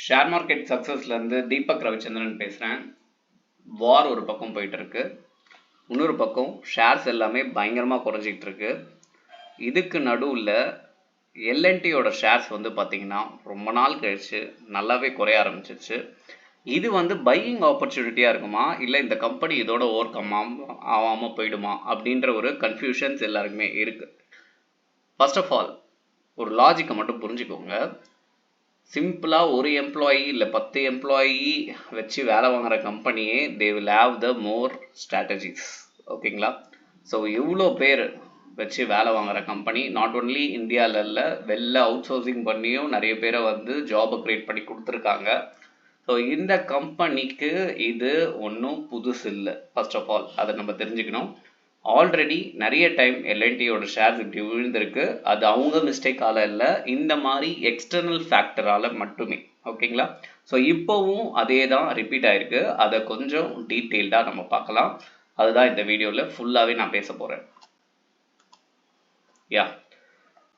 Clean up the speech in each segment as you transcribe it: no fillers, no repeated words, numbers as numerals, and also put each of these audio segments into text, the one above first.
Share market சக்ஸஸ்லேருந்து Deepak Ravichandran பேசுகிறேன். வார் ஒரு பக்கம் போயிட்டுருக்கு, இன்னொரு பக்கம் ஷேர்ஸ் எல்லாமே பயங்கரமாக குறைஞ்சிக்கிட்டு இருக்கு. இதுக்கு நடுவில் எல்என்டியோட ஷேர்ஸ் வந்து பார்த்திங்கன்னா ரொம்ப நாள் கழிச்சு நல்லாவே குறைய ஆரம்பிச்சிருச்சு. இது வந்து பையிங் ஆப்பர்ச்சுனிட்டியாக இருக்குமா, இல்லை இந்த கம்பெனி இதோட ஓவர் கம் ஆகாமல் போயிடுமா அப்படின்ற ஒரு கன்ஃபியூஷன்ஸ் எல்லாருக்குமே இருக்குது. ஃபர்ஸ்ட் ஆஃப் ஆல் ஒரு லாஜிக்கை மட்டும் புரிஞ்சுக்கோங்க. சிம்பிளாக ஒரு எம்ப்ளாயி இல்லை 10 எம்ப்ளாயி வச்சு வேலை வாங்குகிற கம்பெனியே they will have the more strategies. ஓகேங்களா? ஸோ இவ்வளோ பேர் வச்சு வேலை வாங்குகிற கம்பெனி நாட் ஒன்லி இந்தியாவில் இல்லை, வெளில அவுட் சோர்சிங் பண்ணியும் நிறைய பேரை வந்து ஜாபை க்ரியேட் பண்ணி கொடுத்துருக்காங்க. ஸோ இந்த கம்பெனிக்கு இது ஒன்றும் புதுசு இல்லை. ஃபர்ஸ்ட் ஆஃப் ஆல் அதை நம்ம தெரிஞ்சுக்கணும். ஆல்ரெடி நிறைய டைம் எல்என்டியோட ஷேர்ஸ் இப்படி விழுந்திருக்கு. அது அவங்க மிஸ்டேக்கால இல்லை, இந்த மாதிரி எக்ஸ்டர்னல் ஃபேக்டரால் மட்டுமே. ஓகேங்களா? ஸோ இப்போவும் அதே தான் ரிப்பீட் ஆயிருக்கு. அதை கொஞ்சம் டீட்டெயில்டாக நம்ம பார்க்கலாம். அதுதான் இந்த வீடியோவில் ஃபுல்லாகவே நான் பேச போகிறேன்.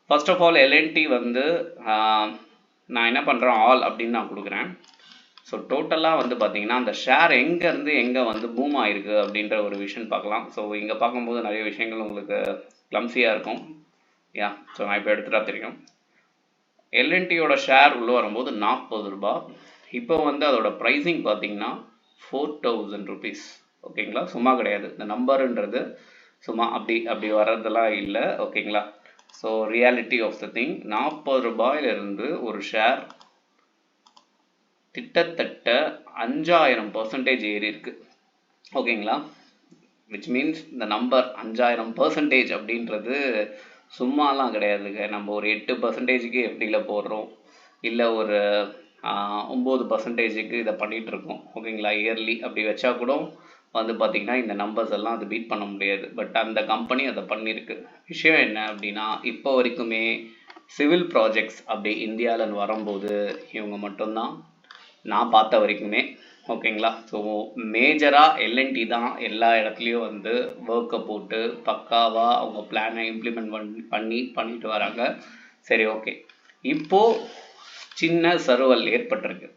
ஃபர்ஸ்ட் ஆஃப் ஆல் எல்என்டி வந்து நான் என்ன பண்ணுறேன் ஆல் அப்படின்னு நான் கொடுக்குறேன். ஸோ டோட்டலாக வந்து பார்த்தீங்கன்னா அந்த ஷேர் எங்கேருந்து எங்கே வந்து பூம் ஆகிருக்கு அப்படின்ற ஒரு விஷயம் பார்க்கலாம். ஸோ இங்கே பார்க்கும்போது நிறைய விஷயங்கள் உங்களுக்கு கிளம்ஸியாக இருக்கும். ஸோ நான் இப்போ எடுத்துகிட்டா தெரியும். எல்என்டியோட ஷேர் உள்ளே வரும்போது 40 ரூபா. இப்போ வந்து அதோட ப்ரைஸிங் பார்த்தீங்கன்னா 4000 rupees. ஓகேங்களா? சும்மா கிடையாது, இந்த நம்பருன்றது சும்மா அப்படி வர்றதெல்லாம் இல்லை. ஓகேங்களா? So reality of the thing, 40 ரூபாயிலிருந்து ஒரு ஷேர் கிட்டத்தட்ட 5000% ஏறி இருக்கு. ஓகேங்களா? விச் மீன்ஸ் இந்த நம்பர் 5000% அப்படின்றது சும்மாலாம் கிடையாதுங்க. நம்ம ஒரு 8%க்கு எப்படியில் போடுறோம், இல்லை ஒரு 9%க்கு இதை பண்ணிகிட்டு இருக்கோம். ஓகேங்களா? இயர்லி அப்படி வச்சா கூட வந்து பார்த்திங்கன்னா இந்த நம்பர்ஸ் எல்லாம் அது பீட் பண்ண முடியாது. பட் அந்த கம்பெனி அதை பண்ணியிருக்கு. விஷயம் என்ன அப்படின்னா, இப்போ வரைக்குமே சிவில் ப்ராஜெக்ட்ஸ் அப்படி இந்தியாவில் வரும்போது இவங்க மட்டும்தான் நான் பார்த்த வரைக்குமே. ஓகேங்களா? ஸோ மேஜராக எல்என்டி தான் எல்லா இடத்துலையும் வந்து ஒர்க்கை போட்டு பக்காவாக அவங்க பிளானை இம்ப்ளிமெண்ட் பண்ணிட்டு வராங்க. சரி, ஓகே. இப்போது சின்ன சர்வல் ஏற்பட்டிருக்கு.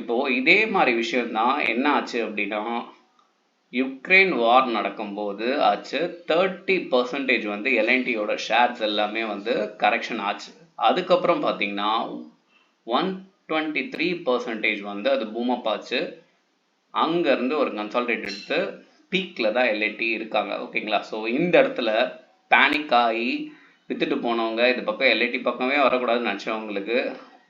இப்போது இதே மாதிரி விஷயம்தான் என்ன ஆச்சு அப்படின்னா, யுக்ரைன் வார் நடக்கும்போது ஆச்சு 30% வந்து எல்என்டியோட ஷேர்ஸ் எல்லாமே வந்து கரெக்ஷன் ஆச்சு. அதுக்கப்புறம் பார்த்தீங்கன்னா 123% வந்து அது பூமப் ஆச்சு. அங்கேருந்து ஒரு கன்சால்டேட் எடுத்து பீக்கில் தான் எல்என்டி இருக்காங்க. ஓகேங்களா? ஸோ இந்த இடத்துல பேனிக் ஆகி விற்றுட்டு போனவங்க இது பக்கம் எல்என்டி பக்கமே வரக்கூடாதுன்னு நினச்சவங்களுக்கு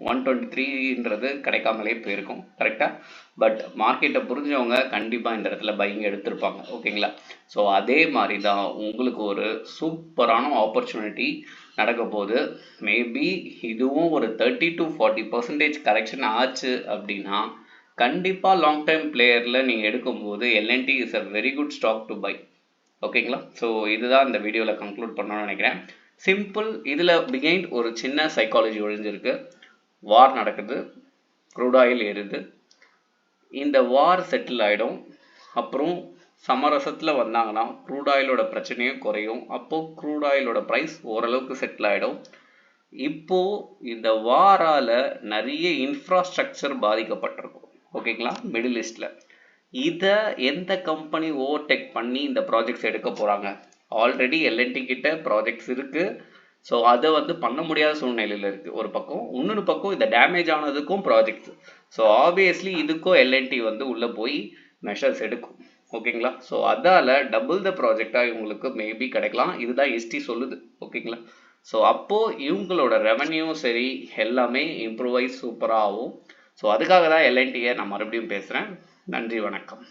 123ன்றது கிடைக்காமலே போயிருக்கும். கரெக்டாக? பட் மார்க்கெட்டை புரிஞ்சவங்க கண்டிப்பாக இந்த இடத்துல பையிங் எடுத்திருப்பாங்க. ஓகேங்களா? ஸோ அதே மாதிரி தான் உங்களுக்கு ஒரு சூப்பரான ஆப்பர்ச்சுனிட்டி நடக்க போகுது. மேபி இதுவும் ஒரு 30 to 40% கரெக்ஷன் ஆச்சு அப்படின்னா கண்டிப்பாக லாங் டைம் பிளேயரில் நீங்கள் எடுக்கும்போது LNT is a very good stock to buy. ஓகேங்களா? ஸோ இதுதான் இந்த வீடியோவில் கன்க்ளூட் பண்ணணும்னு நினைக்கிறேன். சிம்பிள். இதில் பிகைண்ட் ஒரு சின்ன சைக்காலஜி ஒழிஞ்சிருக்கு. வார் நடக்குது, க்ரூட் ஆயில் ஏறுது. இந்த வார் செட்டில் ஆகிடும். அப்புறம் சமரசத்தில் வந்தாங்கன்னா க்ரூட் ஆயிலோட பிரச்சனையும் குறையும். அப்போது க்ரூட் ஆயிலோட ப்ரைஸ் ஓரளவுக்கு செட்டில் ஆகிடும். இப்போது இந்த வாரால் நிறைய இன்ஃப்ராஸ்ட்ரக்சர் பாதிக்கப்பட்டிருக்கும். ஓகேங்களா? மிடில் ஈஸ்டில் இதை எந்த கம்பெனி ஓவர்டேக் பண்ணி இந்த ப்ராஜெக்ட்ஸ் எடுக்க போகிறாங்க? ஆல்ரெடி எல்என்டி கிட்ட ப்ராஜெக்ட்ஸ் இருக்குது. ஸோ அதை வந்து பண்ண முடியாத சூழ்நிலையில் இருக்குது ஒரு பக்கம். இன்னொரு பக்கம் இந்த டேமேஜ் ஆனதுக்கும் ப்ராஜெக்ட்ஸ். ஸோ ஆப்வியஸ்லி இதுக்கும் எல்என்டி வந்து உள்ளே போய் மெஷர்ஸ் எடுக்கும். ஓகேங்களா? ஸோ அதால் டபுள் த ப்ராஜெக்டாக இவங்களுக்கு மேபி கிடைக்கலாம். இதுதான் எஸ்டி சொல்லுது. ஓகேங்களா? ஸோ அப்போது இவங்களோட ரெவன்யூவும் சரி எல்லாமே இம்ப்ரூவைஸ் சூப்பராக ஆகும். ஸோ அதுக்காக தான் எல்என்டியை நான் மறுபடியும் பேசுகிறேன். நன்றி, வணக்கம்.